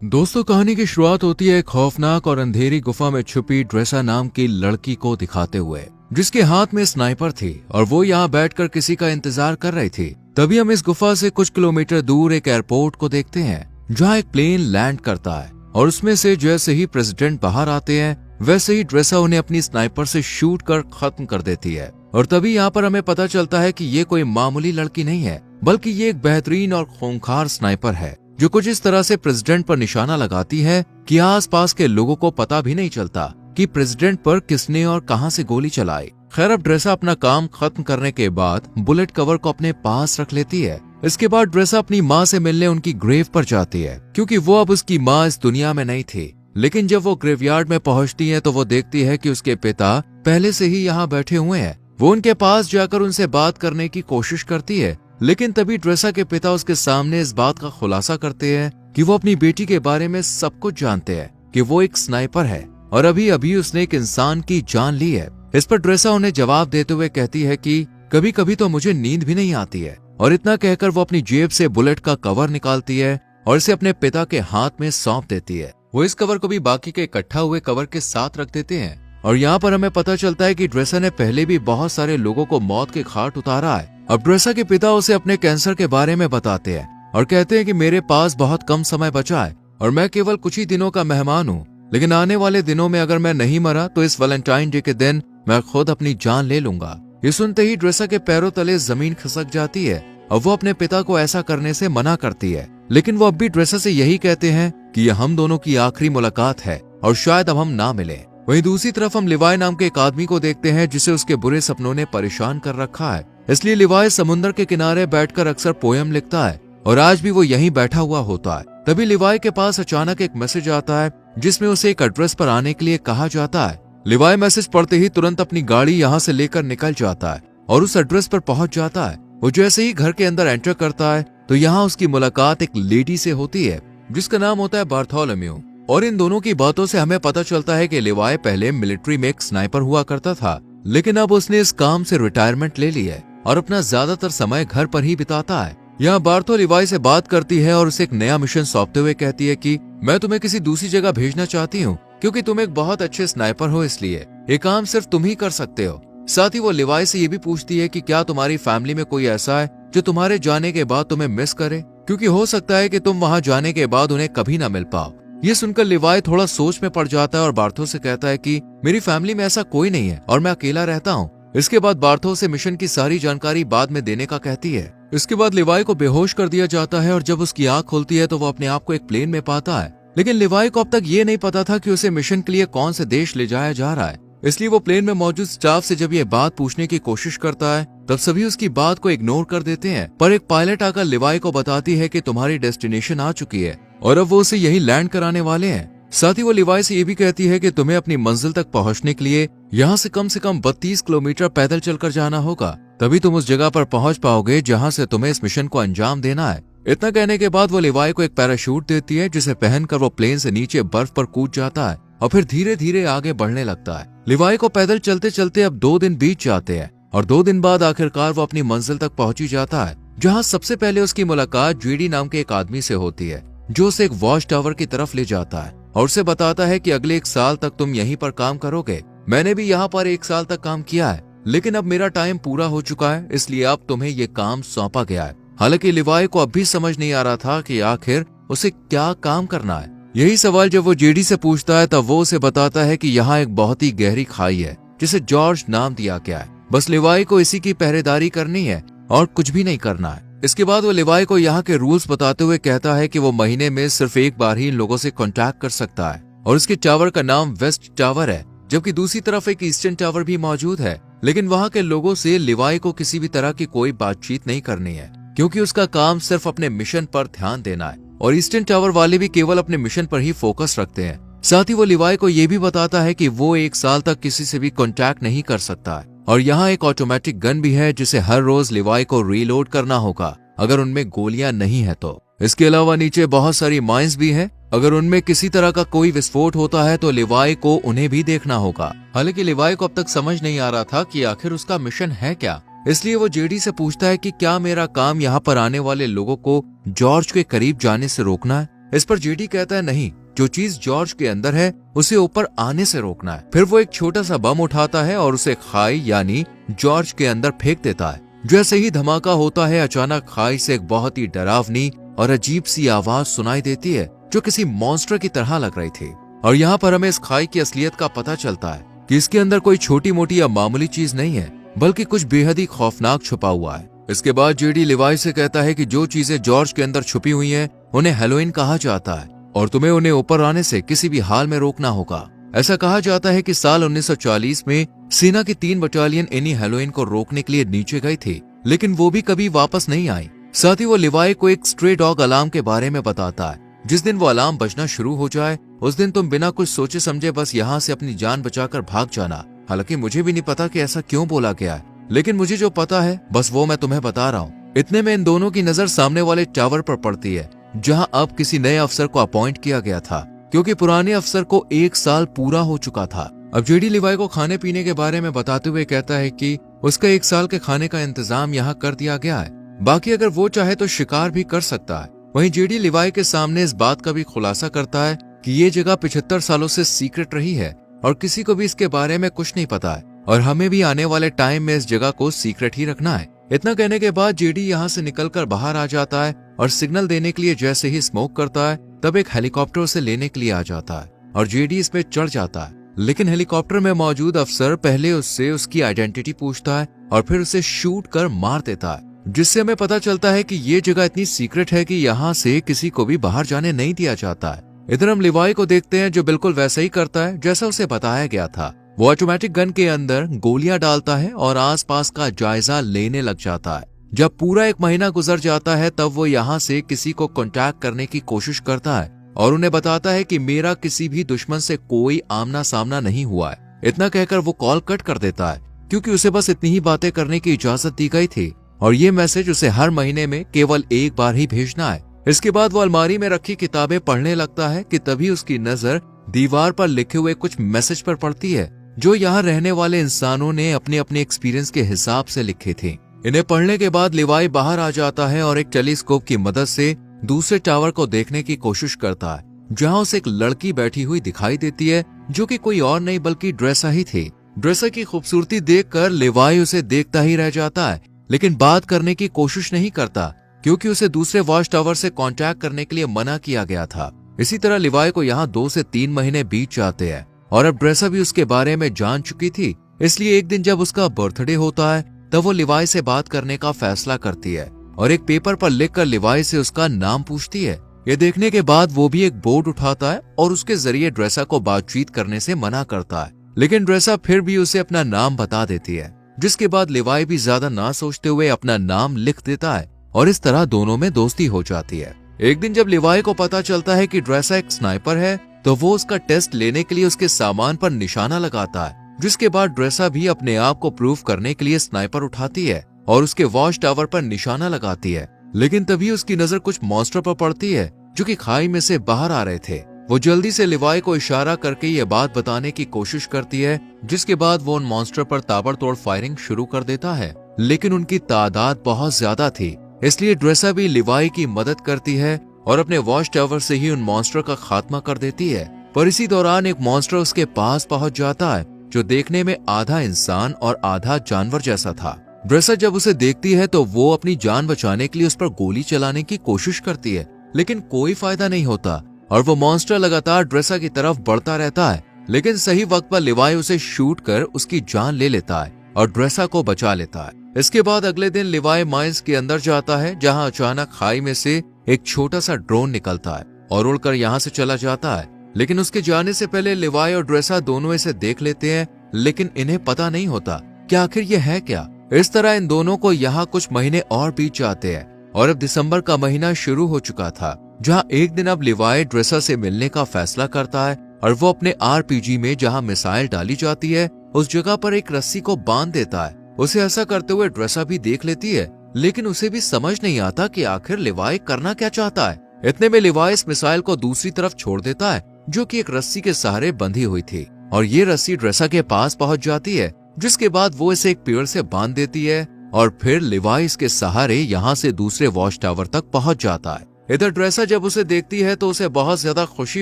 दोस्तों, कहानी की शुरुआत होती है एक खौफनाक और अंधेरी गुफा में छुपी ड्रेसा नाम की लड़की को दिखाते हुए, जिसके हाथ में स्नाइपर थी और वो यहाँ बैठकर किसी का इंतजार कर रही थी। तभी हम इस गुफा से कुछ किलोमीटर दूर एक एयरपोर्ट को देखते हैं, जहाँ एक प्लेन लैंड करता है और उसमें से जैसे ही प्रेसिडेंट बाहर आते हैं वैसे ही ड्रेसा उन्हें अपनी स्नाइपर से शूट कर खत्म कर देती है। और तभी यहाँ पर हमें पता चलता है कि ये कोई मामूली लड़की नहीं है, बल्कि ये एक बेहतरीन और खूंखार स्नाइपर है, जो कुछ इस तरह से प्रेसिडेंट पर निशाना लगाती है कि आसपास के लोगों को पता भी नहीं चलता कि प्रेसिडेंट पर किसने और कहां से गोली चलाई। खैर, अब ड्रेसा अपना काम खत्म करने के बाद बुलेट कवर को अपने पास रख लेती है। इसके बाद ड्रेसा अपनी माँ से मिलने उनकी ग्रेव पर जाती है, क्योंकि वो अब उसकी माँ इस दुनिया में नहीं थी। लेकिन जब वो ग्रेवयार्ड में पहुंचती है तो वो देखती है कि उसके पिता पहले से ही यहाँ बैठे हुए हैं। वो उनके पास जाकर उनसे बात करने की कोशिश करती है, लेकिन तभी ड्रेसा के पिता उसके सामने इस बात का खुलासा करते हैं कि वो अपनी बेटी के बारे में सब कुछ जानते हैं, कि वो एक स्नाइपर है और अभी अभी उसने एक इंसान की जान ली है। इस पर ड्रेसा उन्हें जवाब देते हुए कहती है कि कभी कभी तो मुझे नींद भी नहीं आती है। और इतना कहकर वो अपनी जेब से बुलेट का कवर निकालती है और इसे अपने पिता के हाथ में सौंप देती है। वो इस कवर को भी बाकी के इकट्ठा हुए कवर के साथ रख देते हैं। और यहाँ पर हमें पता चलता है कि ड्रेसा ने पहले भी बहुत सारे लोगों को मौत के घाट उतारा है। अब ड्रेसा के पिता उसे अपने कैंसर के बारे में बताते हैं और कहते हैं कि मेरे पास बहुत कम समय बचा है और मैं केवल कुछ ही दिनों का मेहमान हूँ, लेकिन आने वाले दिनों में अगर मैं नहीं मरा तो इस वैलेंटाइन डे के दिन मैं खुद अपनी जान ले लूंगा। ये सुनते ही ड्रेसा के पैरों तले जमीन खिसक जाती है और वो अपने पिता को ऐसा करने से मना करती है। लेकिन वो अब भी ड्रेसा से यही कहते हैं कि यह हम दोनों की आखिरी मुलाकात है और शायद अब हम ना मिले। वहीं दूसरी तरफ हम लिवाई नाम के एक आदमी को देखते हैं जिसे उसके बुरे सपनों ने परेशान कर रखा है। इसलिए लिवाई समुद्र के किनारे बैठकर अक्सर पोयम लिखता है और आज भी वो यहीं बैठा हुआ होता है। तभी लिवाई के पास अचानक एक मैसेज आता है जिसमें उसे एक एड्रेस पर आने के लिए कहा जाता है। लिवाई मैसेज पढ़ते ही तुरंत अपनी गाड़ी यहाँ से लेकर निकल जाता है और उस एड्रेस पर पहुंच जाता है। वो जैसे ही घर के अंदर एंटर करता है तो यहाँ उसकी मुलाकात एक लेडी से होती है जिसका नाम होता है बार्थोलोम्यू। और इन दोनों की बातों से हमें पता चलता है कि लिवाई पहले मिलिट्री में एक स्नाइपर हुआ करता था, लेकिन अब उसने इस काम से रिटायरमेंट ले ली है और अपना ज्यादातर समय घर पर ही बिताता है। यहाँ बार्थो लिवाई से बात करती है और उसे एक नया मिशन सौंपते हुए कहती है कि मैं तुम्हें किसी दूसरी जगह भेजना चाहती हूँ, क्योंकि तुम एक बहुत अच्छे स्नाइपर हो, इसलिए ये काम सिर्फ तुम ही कर सकते हो। साथ ही वो लिवाई से ये भी पूछती है कि क्या तुम्हारी फैमिली में कोई ऐसा है जो तुम्हारे जाने के बाद तुम्हें मिस करे, क्योंकि हो सकता है कि तुम वहाँ जाने के बाद उन्हें कभी ना मिल पाओ। ये सुनकर लिवाई थोड़ा सोच में पड़ जाता है और बार्थो से कहता है कि मेरी फैमिली में ऐसा कोई नहीं है और मैं अकेला रहता हूँ। इसके बाद बार्थो से मिशन की सारी जानकारी बाद में देने का कहती है। इसके बाद लिवाई को बेहोश कर दिया जाता है और जब उसकी आंख खुलती है तो वो अपने आप को एक प्लेन में पाता है। लेकिन लिवाई को अब तक ये नहीं पता था कि उसे मिशन के लिए कौन से देश ले जाया जा रहा है। इसलिए वो प्लेन में मौजूद स्टाफ से जब ये बात पूछने की कोशिश करता है तब सभी उसकी बात को इग्नोर कर देते हैं। पर एक पायलट आकर लिवाई को बताती है कि तुम्हारी डेस्टिनेशन आ चुकी है और अब वो उसे यही लैंड कराने वाले हैं। साथ ही वो लिवाई से ये भी कहती है कि तुम्हें अपनी मंजिल तक पहुंचने के लिए यहाँ से कम 32 किलोमीटर पैदल चलकर जाना होगा, तभी तुम उस जगह पर पहुंच पाओगे जहाँ से तुम्हें इस मिशन को अंजाम देना है। इतना कहने के बाद वो लिवाई को एक पैराशूट देती है जिसे पहनकर वो प्लेन से नीचे बर्फ पर कूद जाता है और फिर धीरे धीरे आगे बढ़ने लगता है। लिवाई को पैदल चलते चलते अब 2 दिन बीत जाते हैं और 2 दिन बाद आखिरकार वो अपनी मंजिल तक पहुंची जाता है, जहाँ सबसे पहले उसकी मुलाकात जीडी नाम के एक आदमी से होती है जो उसे एक वॉच टावर की तरफ ले जाता है और उसे बताता है कि अगले 1 साल तक तुम यहीं पर काम करोगे। मैंने भी यहाँ पर 1 साल तक काम किया है, लेकिन अब मेरा टाइम पूरा हो चुका है, इसलिए अब तुम्हें ये काम सौंपा गया है। हालांकि लिवाई को अब भी समझ नहीं आ रहा था कि आखिर उसे क्या काम करना है। यही सवाल जब वो जेडी से पूछता है तब वो उसे बताता है कि यहाँ एक बहुत ही गहरी खाई है जिसे जॉर्ज नाम दिया गया है। बस लिवाई को इसी की पहरेदारी करनी है और कुछ भी नहीं करना है। इसके बाद वो लिवाई को यहाँ के रूल्स बताते हुए कहता है कि वो महीने में सिर्फ 1 बार ही इन लोगों से कांटेक्ट कर सकता है और उसके टावर का नाम वेस्ट टावर है, जबकि दूसरी तरफ एक ईस्टर्न टावर भी मौजूद है। लेकिन वहाँ के लोगों से लिवाई को किसी भी तरह की कोई बातचीत नहीं करनी है, क्योंकि उसका काम सिर्फ अपने मिशन पर ध्यान देना है और ईस्टर्न टावर वाले भी केवल अपने मिशन पर ही फोकस रखते हैं। साथ ही वो लिवाई को ये भी बताता है कि वो 1 साल तक किसी से भी कांटेक्ट नहीं कर सकता है और यहाँ एक ऑटोमेटिक गन भी है जिसे हर रोज लिवाई को रीलोड करना होगा अगर उनमें गोलियां नहीं है तो। इसके अलावा नीचे बहुत सारी माइंस भी हैं, अगर उनमें किसी तरह का कोई विस्फोट होता है तो लिवाई को उन्हें भी देखना होगा। हालांकि लिवाई को अब तक समझ नहीं आ रहा था कि आखिर उसका मिशन है क्या, इसलिए वो जेडी से पूछता है कि क्या मेरा काम यहाँ पर आने वाले लोगों को जॉर्ज के करीब जाने से रोकना है। इस पर जेडी कहता है नहीं, जो चीज जॉर्ज के अंदर है उसे ऊपर आने से रोकना है। फिर वो एक छोटा सा बम उठाता है और उसे खाई यानी जॉर्ज के अंदर फेंक देता है। जैसे ही धमाका होता है, अचानक खाई से एक बहुत ही डरावनी और अजीब सी आवाज सुनाई देती है जो किसी मॉन्स्टर की तरह लग रही थी। और यहाँ पर हमें इस खाई की असलियत का पता चलता है कि इसके अंदर कोई छोटी मोटी या मामूली चीज नहीं है, बल्कि कुछ बेहद ही खौफनाक छुपा हुआ है। इसके बाद जेडी लिवाई से कहता है कि जो चीजें जॉर्ज के अंदर छुपी हुई हैं, उन्हें हैलोवीन कहा जाता है और तुम्हें उन्हें ऊपर आने से किसी भी हाल में रोकना होगा। ऐसा कहा जाता है कि साल 1940 में सेना की 3 बटालियन इन्हीं हैलोवीन को रोकने के लिए नीचे गई थी, लेकिन वो भी कभी वापस नहीं आई। साथ ही वो लिवाई को एक स्ट्रे डॉग अलार्म के बारे में बताता है। जिस दिन वो अलार्म बजना शुरू हो जाए, उस दिन तुम बिना कुछ सोचे समझे बस यहाँ से अपनी जान बचाकर भाग जाना। हालांकि मुझे भी नहीं पता कि ऐसा क्यों बोला गया है, लेकिन मुझे जो पता है बस वो मैं तुम्हें बता रहा हूँ। इतने में इन दोनों की नजर सामने वाले टावर पर पड़ती है, जहाँ अब किसी नए अफसर को अपॉइंट किया गया था, क्योंकि पुराने अफसर को 1 साल पूरा हो चुका था। अब जेडी लिवाई को खाने पीने के बारे में बताते हुए कहता है कि उसका 1 साल के खाने का इंतजाम यहाँ कर दिया गया है, बाकी अगर वो चाहे तो शिकार भी कर सकता है। वहीं जेडी लिवाई के सामने इस बात का भी खुलासा करता है कि ये जगह 75 सालों से सीक्रेट रही है और किसी को भी इसके बारे में कुछ नहीं पता है, और हमें भी आने वाले टाइम में इस जगह को सीक्रेट ही रखना है। इतना कहने के बाद जेडी यहाँ से निकलकर बाहर आ जाता है और सिग्नल देने के लिए जैसे ही स्मोक करता है, तब एक हेलीकॉप्टर उसे लेने के लिए आ जाता है और जेडी इस पे चढ़ जाता है। लेकिन हेलीकॉप्टर में मौजूद अफसर पहले उससे उसकी आइडेंटिटी पूछता है और फिर उसे शूट कर मार देता है, जिससे हमें पता चलता है कि ये जगह इतनी सीक्रेट है कि यहाँ से किसी को भी बाहर जाने नहीं दिया जाता है। इधर हम लिवाई को देखते हैं जो बिल्कुल वैसा ही करता है जैसा उसे बताया गया था। वो ऑटोमेटिक गन के अंदर गोलियां डालता है और आसपास का जायजा लेने लग जाता है। जब पूरा 1 महीना गुजर जाता है, तब वो यहाँ से किसी को कांटेक्ट करने की कोशिश करता है और उन्हें बताता है कि मेरा किसी भी दुश्मन से कोई आमना सामना नहीं हुआ है। इतना कहकर वो कॉल कट कर देता है, क्योंकि उसे बस इतनी ही बातें करने की इजाजत दी गई थी और ये मैसेज उसे हर महीने में केवल 1 बार ही भेजना है। इसके बाद वो अलमारी में रखी किताबें पढ़ने लगता है कि तभी उसकी नजर दीवार पर लिखे हुए कुछ मैसेज पर पड़ती है, जो यहाँ रहने वाले इंसानों ने अपने अपने एक्सपीरियंस के हिसाब से लिखे थे। इन्हें पढ़ने के बाद लिवाई बाहर आ जाता है और एक टेलीस्कोप की मदद से दूसरे टावर को देखने की कोशिश करता है, जहाँ उसे एक लड़की बैठी हुई दिखाई देती है, जो कि कोई और नहीं बल्कि ड्रेसा ही थी। ड्रेसा की खूबसूरती देखकर लिवाई उसे देखता ही रह जाता है, लेकिन बात करने की कोशिश नहीं करता, क्योंकि उसे दूसरे वॉच टावर से कांटेक्ट करने के लिए मना किया गया था। इसी तरह लिवाई को यहाँ 2 से 3 महीने बीत जाते हैं और अब ड्रेसा भी उसके बारे में जान चुकी थी। इसलिए एक दिन जब उसका बर्थडे होता है, तब वो लिवाई से बात करने का फैसला करती है और एक पेपर पर लिखकर लिवाई से उसका नाम पूछती है। ये देखने के बाद वो भी एक बोर्ड उठाता है और उसके जरिए ड्रेसा को बातचीत करने से मना करता है, लेकिन ड्रेसा फिर भी उसे अपना नाम बता देती है, जिसके बाद लिवाई भी ज्यादा ना सोचते हुए अपना नाम लिख देता है और इस तरह दोनों में दोस्ती हो जाती है। एक दिन जब लिवाई को पता चलता है कि ड्रेसा एक स्नाइपर है, तो वो उसका टेस्ट लेने के लिए उसके सामान पर निशाना लगाता है, जिसके बाद ड्रेसा भी अपने आप को प्रूव करने के लिए स्नाइपर उठाती है और उसके वॉच टावर पर निशाना लगाती है। लेकिन तभी उसकी नजर कुछ मॉन्स्टर पर पड़ती है, जो कि खाई में से बाहर आ रहे थे। वो जल्दी से लिवाई को इशारा करके ये बात बताने की कोशिश करती है, जिसके बाद वो उन मॉन्स्टर पर ताबड़तोड़ फायरिंग शुरू कर देता है, लेकिन उनकी तादाद बहुत ज्यादा थी, इसलिए ड्रेसा भी लिवाई की मदद करती है और अपने वॉच टावर से ही उन मॉन्स्टर का खात्मा कर देती है। पर इसी दौरान एक मॉन्स्टर उसके पास पहुंच जाता है, जो देखने में आधा इंसान और आधा जानवर जैसा था। ड्रेसा जब उसे देखती है तो वो अपनी जान बचाने के लिए उस पर गोली चलाने की कोशिश करती है, लेकिन कोई फायदा नहीं होता और वो मॉन्स्टर लगातार ड्रेसा की तरफ बढ़ता रहता है। लेकिन सही वक्त पर लिवाई उसे शूट कर उसकी जान ले लेता है और ड्रेसा को बचा लेता है। इसके बाद अगले दिन लिवाई माइंस के अंदर जाता है, जहां अचानक खाई में से एक छोटा सा ड्रोन निकलता है और उड़कर यहाँ से चला जाता है। लेकिन उसके जाने से पहले लिवाई और ड्रेसा दोनों इसे देख लेते हैं, लेकिन इन्हें पता नहीं होता कि आखिर ये है क्या। इस तरह इन दोनों को यहाँ कुछ महीने और बीत जाते हैं और अब दिसंबर का महीना शुरू हो चुका था, जहाँ एक दिन अब लिवाई ड्रेसा से मिलने का फैसला करता है और वो अपने आरपीजी में जहाँ मिसाइल डाली जाती है उस जगह पर एक रस्सी को बांध देता है। उसे ऐसा करते हुए ड्रेसा भी देख लेती है, लेकिन उसे भी समझ नहीं आता कि आखिर लिवाई करना क्या चाहता है। इतने में लिवाई इस मिसाइल को दूसरी तरफ छोड़ देता है, जो कि एक रस्सी के सहारे बंधी हुई थी, और ये रस्सी ड्रेसा के पास पहुंच जाती है, जिसके बाद वो इसे एक पेड़ से बांध देती है और फिर लिवाई इसके सहारे यहाँ से दूसरे वॉच टावर तक पहुंच जाता है। इधर ड्रेसा जब उसे देखती है तो उसे बहुत ज्यादा खुशी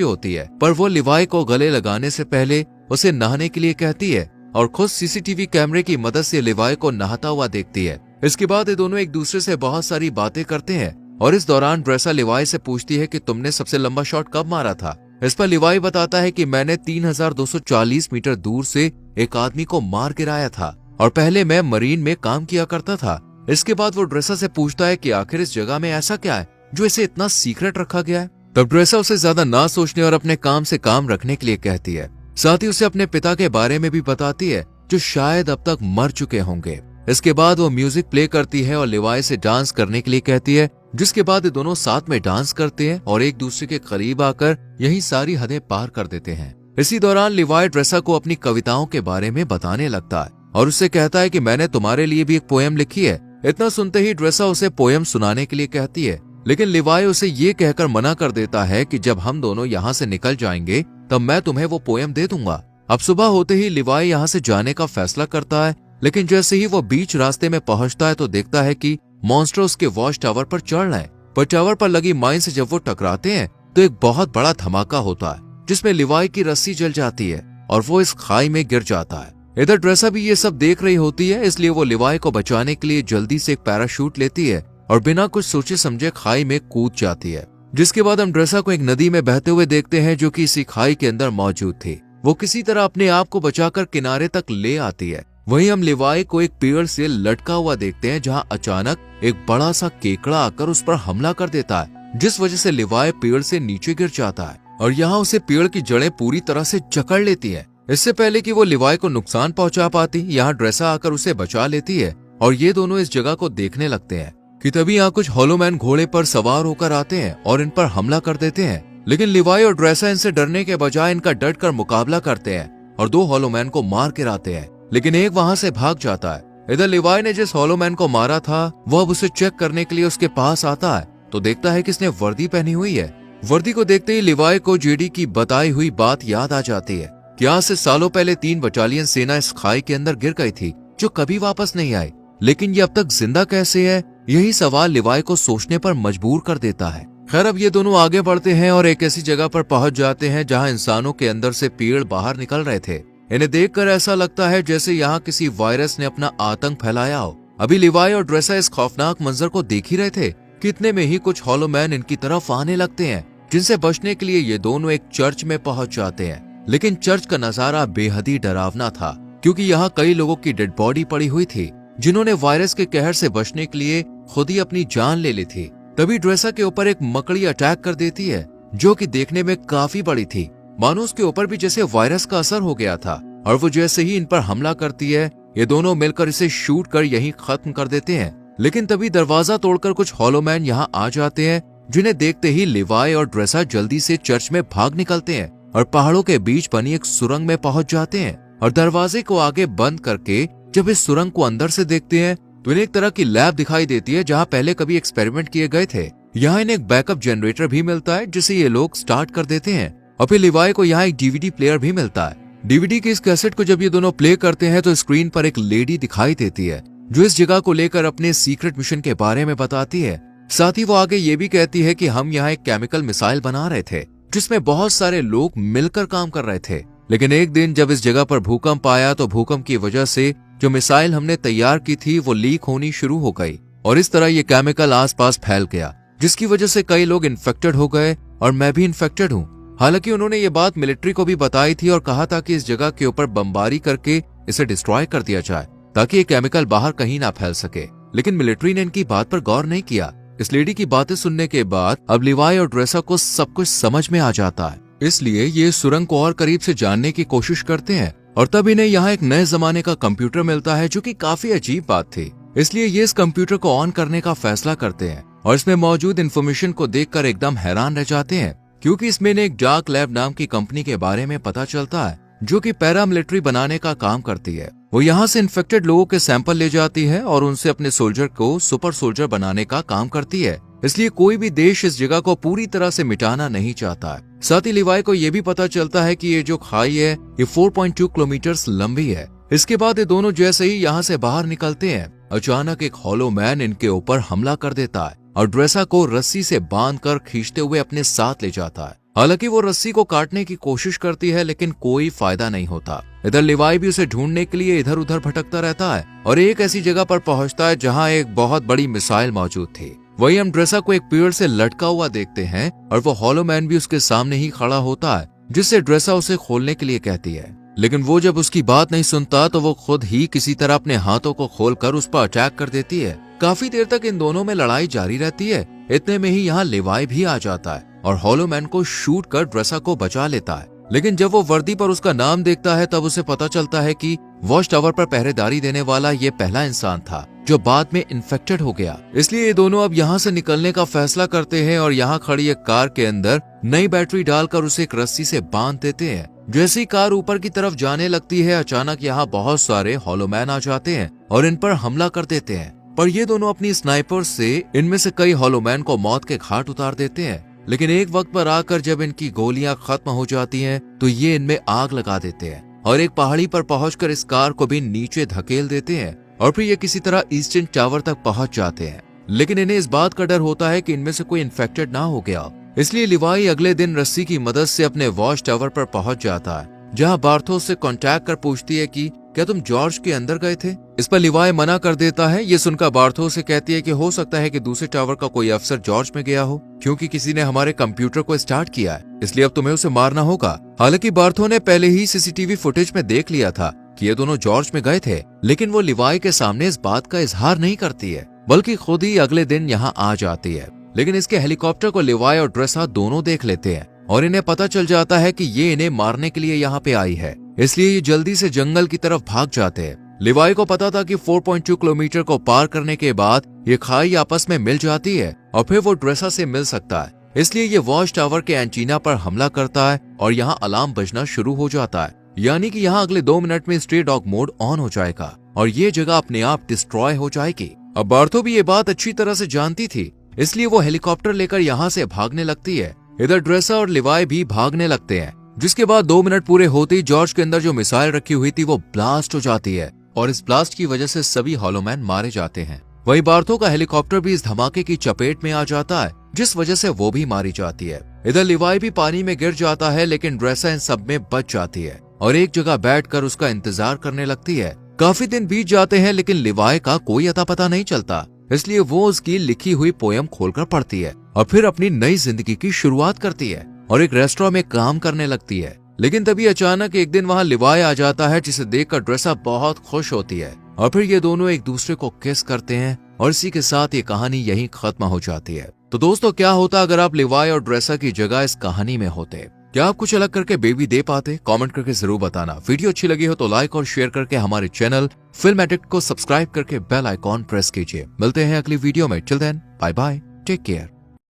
होती है, पर वो लिवाई को गले लगाने से पहले उसे नहाने के लिए कहती है और खुद सीसीटीवी कैमरे की मदद से लिवाई को नहाता हुआ देखती है। इसके बाद ये दोनों एक दूसरे से बहुत सारी बातें करते हैं और इस दौरान ड्रेसा लिवाई से पूछती है कि तुमने सबसे लंबा शॉट कब मारा था। इस पर लिवाई बताता है कि मैंने 3240 मीटर दूर से एक आदमी को मार गिराया था और पहले मैं मरीन में काम किया करता था। इसके बाद वो ड्रेसा से पूछता है कि आखिर इस जगह में ऐसा क्या है जो इसे इतना सीक्रेट रखा गया है। तब ड्रेसा उसे ज्यादा ना सोचने और अपने काम से काम रखने के लिए कहती है। साथ ही उसे अपने पिता के बारे में भी बताती है जो शायद अब तक मर चुके होंगे। इसके बाद वो म्यूजिक प्ले करती है और लिवाई से डांस करने के लिए कहती है, जिसके बाद ये दोनों साथ में डांस करते हैं और एक दूसरे के करीब आकर यही सारी हदें पार कर देते हैं। इसी दौरान लिवाई ड्रेसा को अपनी कविताओं के बारे में बताने लगता है और उससे कहता है कि मैंने तुम्हारे लिए भी एक पोएम लिखी है। इतना सुनते ही ड्रेसा उसे पोएम सुनाने के लिए कहती है, लेकिन लिवाई उसे ये कहकर मना कर देता है कि जब हम दोनों यहाँ से निकल जाएंगे तब मैं तुम्हें वो पोएम दे दूंगा। अब सुबह होते ही लिवाई यहाँ से जाने का फैसला करता है, लेकिन जैसे ही वो बीच रास्ते में पहुंचता है तो देखता है कि मॉन्स्टर उसके वॉच टावर पर चढ़ रहे हैं। पर टावर पर लगी माइन से जब वो टकराते हैं तो एक बहुत बड़ा धमाका होता है जिसमें लिवाई की रस्सी जल जाती है और वो इस खाई में गिर जाता है। इधर ड्रेसा भी ये सब देख रही होती है, इसलिए वो लिवाई को बचाने के लिए जल्दी से एक पैराशूट लेती है और बिना कुछ सोचे समझे खाई में कूद जाती है। जिसके बाद हम ड्रेसा को एक नदी में बहते हुए देखते हैं जो कि इसी खाई के अंदर मौजूद थी। वो किसी तरह अपने आप को बचाकर किनारे तक ले आती है। वहीं हम लिवाई को एक पेड़ से लटका हुआ देखते हैं जहां अचानक एक बड़ा सा केकड़ा आकर उस पर हमला कर देता है, जिस वजह से लिवाई पेड़ से नीचे गिर जाता है और यहाँ उसे पेड़ की जड़ें पूरी तरह से जकड़ लेती है। इससे पहले कि वो लिवाई को नुकसान पहुंचा पाती, यहाँ ड्रेसा आकर उसे बचा लेती है और ये दोनों इस जगह को देखने लगते हैं कि तभी यहाँ कुछ हॉलोमैन घोड़े पर सवार होकर आते हैं और इन पर हमला कर देते हैं। लेकिन लिवाई और ड्रेसा इनसे डरने के बजाय इनका डट कर मुकाबला करते हैं और 2 हॉलोमैन को मार गिराते हैं, लेकिन एक वहां से भाग जाता है। इधर लिवाई ने जिस हॉलोमैन को मारा था वो अब उसे चेक करने के लिए उसके पास आता है तो देखता है कि इसने वर्दी पहनी हुई है। वर्दी को देखते ही लिवाई को जेडी की बताई हुई बात याद आ जाती है कि आज से सालों पहले 3 बटालियन सेना इस खाई के अंदर गिर गई थी जो कभी वापस नहीं आई, लेकिन ये अब तक जिंदा कैसे है, यही सवाल लिवाई को सोचने पर मजबूर कर देता है। खैर अब ये दोनों आगे बढ़ते हैं और एक ऐसी जगह पर पहुंच जाते हैं जहां इंसानों के अंदर से पेड़ बाहर निकल रहे थे। इन्हें देखकर ऐसा लगता है जैसे यहाँ किसी वायरस ने अपना आतंक फैलाया हो। अभी लिवाई और ड्रेसा इस खौफनाक मंजर को देख ही रहे थे कि इतने में ही कुछ हॉलोमैन इनकी तरफ आने लगते हैं, जिनसे बचने के लिए ये दोनों एक चर्च में पहुंच जाते हैं। लेकिन चर्च का नजारा बेहद ही डरावना था क्योंकि यहाँ कई लोगों की डेड बॉडी पड़ी हुई थी जिन्होंने वायरस के कहर से बचने के लिए खुद ही अपनी जान ले ली थी। तभी ड्रेसा के ऊपर एक मकड़ी अटैक कर देती है जो कि देखने में काफी बड़ी थी, मानो उसके ऊपर भी जैसे वायरस का असर हो गया था। और वो जैसे ही इन पर हमला करती है ये दोनों मिलकर इसे शूट कर यहीं खत्म कर देते हैं। लेकिन तभी दरवाजा तोड़कर कुछ हॉलोमैन यहाँ आ जाते हैं, जिन्हें देखते ही लिवाई और ड्रेसा जल्दी से चर्च में भाग निकलते हैं और पहाड़ों के बीच बनी एक सुरंग में पहुंच जाते हैं। और दरवाजे को आगे बंद करके जब इस सुरंग को अंदर से देखते हैं तो इन्हें एक तरह की लैब दिखाई देती है जहाँ पहले कभी एक्सपेरिमेंट किए गए थे। यहाँ इन्हें एक बैकअप जनरेटर भी मिलता है जिसे ये लोग स्टार्ट कर देते हैं और फिर लिवाई को यहाँ एक डीवीडी प्लेयर भी मिलता है। डीवीडी की इस कैसेट को जब ये दोनों प्ले करते हैं तो स्क्रीन पर एक लेडी दिखाई देती है जो इस जगह को लेकर अपने सीक्रेट मिशन के बारे में बताती है। साथ ही वो आगे ये भी कहती है कि हम यहाँ एक केमिकल मिसाइल बना रहे थे जिसमें बहुत सारे लोग मिलकर काम कर रहे थे, लेकिन एक दिन जब इस जगह पर भूकंप आया तो भूकंप की वजह से जो मिसाइल हमने तैयार की थी वो लीक होनी शुरू हो गई और इस तरह ये केमिकल आसपास फैल गया, जिसकी वजह से कई लोग इन्फेक्टेड हो गए और मैं भी इन्फेक्टेड हूँ। हालांकि उन्होंने ये बात मिलिट्री को भी बताई थी और कहा था कि इस जगह के ऊपर बमबारी करके इसे डिस्ट्रॉय कर दिया जाए ताकि ये केमिकल बाहर कहीं ना फैल सके, लेकिन मिलिट्री ने इनकी बात पर गौर नहीं किया। इस लेडी की बातें सुनने के बाद अब लिवाई और ड्रेसा को सब कुछ समझ में आ जाता है, इसलिए ये सुरंग को और करीब से जानने की कोशिश करते हैं और तब इन्हें यहाँ एक नए जमाने का कंप्यूटर मिलता है जो कि काफी अजीब बात थी। इसलिए ये इस कंप्यूटर को ऑन करने का फैसला करते हैं और इसमें मौजूद इन्फॉर्मेशन को देखकर एकदम हैरान रह जाते हैं क्योंकि इसमें एक डार्क लैब नाम की कंपनी के बारे में पता चलता है जो कि पैरामिलिट्री बनाने का काम करती है। वो यहाँ से इन्फेक्टेड लोगों के सैंपल ले जाती है और उनसे अपने सोल्जर को सुपर सोल्जर बनाने का काम करती है, इसलिए कोई भी देश इस जगह को पूरी तरह से मिटाना नहीं चाहता है। साथ ही लिवाई को ये भी पता चलता है कि ये जो खाई है ये 4.2 किलोमीटर लंबी है। इसके बाद ये दोनों जैसे ही यहाँ से बाहर निकलते हैं अचानक एक हॉलो मैन इनके ऊपर हमला कर देता है और ड्रेसा को रस्सी से बांधकर खींचते हुए अपने साथ ले जाता है। हालांकि वो रस्सी को काटने की कोशिश करती है लेकिन कोई फायदा नहीं होता। इधर लिवाई भी उसे ढूंढने के लिए इधर उधर भटकता रहता है और एक ऐसी जगह पर पहुंचता है जहां एक बहुत बड़ी मिसाइल मौजूद थी। वही हम ड्रेसा को एक पेड़ से लटका हुआ देखते हैं और वो हॉलो मैन भी उसके सामने ही खड़ा होता है, जिससे ड्रेसा उसे खोलने के लिए कहती है। लेकिन वो जब उसकी बात नहीं सुनता तो वो खुद ही किसी तरह अपने हाथों को खोलकर उस पर अटैक कर देती है। काफी देर तक इन दोनों में लड़ाई जारी रहती है। इतने में ही यहाँ लिवाई भी आ जाता है और हॉलो मैन को शूट कर ड्रेसा को बचा लेता है। लेकिन जब वो वर्दी पर उसका नाम देखता है तब उसे पता चलता है कि वॉच टावर पर पहरेदारी देने वाला ये पहला इंसान था जो बाद में इन्फेक्टेड हो गया। इसलिए ये दोनों अब यहाँ से निकलने का फैसला करते हैं और यहाँ खड़ी एक कार के अंदर नई बैटरी डालकर उसे एक रस्सी से बांध देते हैं। जैसी कार ऊपर की तरफ जाने लगती है, अचानक यहाँ बहुत सारे हॉलो मैन आ जाते हैं और इन पर हमला कर देते हैं। पर ये दोनों अपनी स्नाइपर से इनमें से कई हॉलो मैन को मौत के घाट उतार देते हैं। लेकिन एक वक्त पर आकर जब इनकी गोलियां खत्म हो जाती हैं, तो ये इनमें आग लगा देते हैं और एक पहाड़ी पर पहुंचकर इस कार को भी नीचे धकेल देते हैं और फिर ये किसी तरह ईस्टर्न टावर तक पहुंच जाते हैं। लेकिन इन्हें इस बात का डर होता है कि इनमें से कोई इन्फेक्टेड ना हो गया, इसलिए लिवाई अगले दिन रस्सी की मदद से अपने वॉच टावर पर पहुंच जाता है, जहां बार्थोस से कांटेक्ट कर पूछती है कि क्या तुम जॉर्ज के अंदर गए थे। इस पर लिवाई मना कर देता है। ये सुनकर बार्थोस से कहती है कि हो सकता है कि दूसरे टावर का कोई अफसर जॉर्ज में गया हो, क्योंकि किसी ने हमारे कंप्यूटर को स्टार्ट किया है, इसलिए अब तुम्हें उसे मारना होगा। हालांकि बार्थो ने पहले ही सीसीटीवी फुटेज में देख लिया था कि ये दोनों जॉर्ज में गए थे, लेकिन वो लिवाई के सामने इस बात का इजहार नहीं करती है, बल्कि खुद ही अगले दिन यहाँ आ जाती है। लेकिन इसके हेलीकॉप्टर को लिवाई और ड्रेसा दोनों देख लेते हैं और इन्हें पता चल जाता है कि ये इन्हें मारने के लिए यहाँ पे आई है, इसलिए ये जल्दी से जंगल की तरफ भाग जाते हैं। लिवाई को पता था कि 4.2 किलोमीटर को पार करने के बाद ये खाई आपस में मिल जाती है और फिर वो ड्रेसा से मिल सकता है, इसलिए ये वॉच टावर के एंटीना पर हमला करता है और यहाँ अलार्म बजना शुरू हो जाता है, यानी कि यहाँ अगले 2 मिनट में स्ट्रे डॉग मोड ऑन हो जाएगा और ये जगह अपने आप डिस्ट्रॉय हो जाएगी। अब बार्थो भी ये बात अच्छी तरह से जानती थी, इसलिए वो हेलीकॉप्टर लेकर यहाँ से भागने लगती है। इधर ड्रेसा और लिवाई भी भागने लगते हैं, जिसके बाद 2 मिनट पूरे होते ही जॉर्ज के अंदर जो मिसाइल रखी हुई थी वो ब्लास्ट हो जाती है और इस ब्लास्ट की वजह से सभी हॉलो मैन मारे जाते हैं। वही बार्थो का हेलीकॉप्टर भी इस धमाके की चपेट में आ जाता है, जिस वजह से वो भी मारी जाती है। इधर लिवाई भी पानी में गिर जाता है, लेकिन ड्रेसा इन सब में बच जाती है और एक जगह बैठकर उसका इंतजार करने लगती है। काफी दिन बीत जाते हैं लेकिन लिवाई का कोई अता पता नहीं चलता, इसलिए वो उसकी लिखी हुई पोयम खोलकर पढ़ती है और फिर अपनी नई जिंदगी की शुरुआत करती है और एक रेस्टोरेंट में काम करने लगती है। लेकिन तभी अचानक एक दिन वहाँ लिवाई आ जाता है, जिसे देखकर ड्रेसा बहुत खुश होती है और फिर ये दोनों एक दूसरे को किस करते हैं और इसी के साथ ये कहानी यहीं खत्म हो जाती है। तो दोस्तों, क्या होता अगर आप लिवाई और ड्रेसा की जगह इस कहानी में होते? क्या आप कुछ अलग करके बेबी दे पाते? कमेंट करके जरूर बताना। वीडियो अच्छी लगी हो तो लाइक और शेयर करके हमारे चैनल फिल्म एडिक्ट को सब्सक्राइब करके बेल आइकॉन प्रेस कीजिए। मिलते हैं अगली वीडियो में। Till then, bye bye, take care.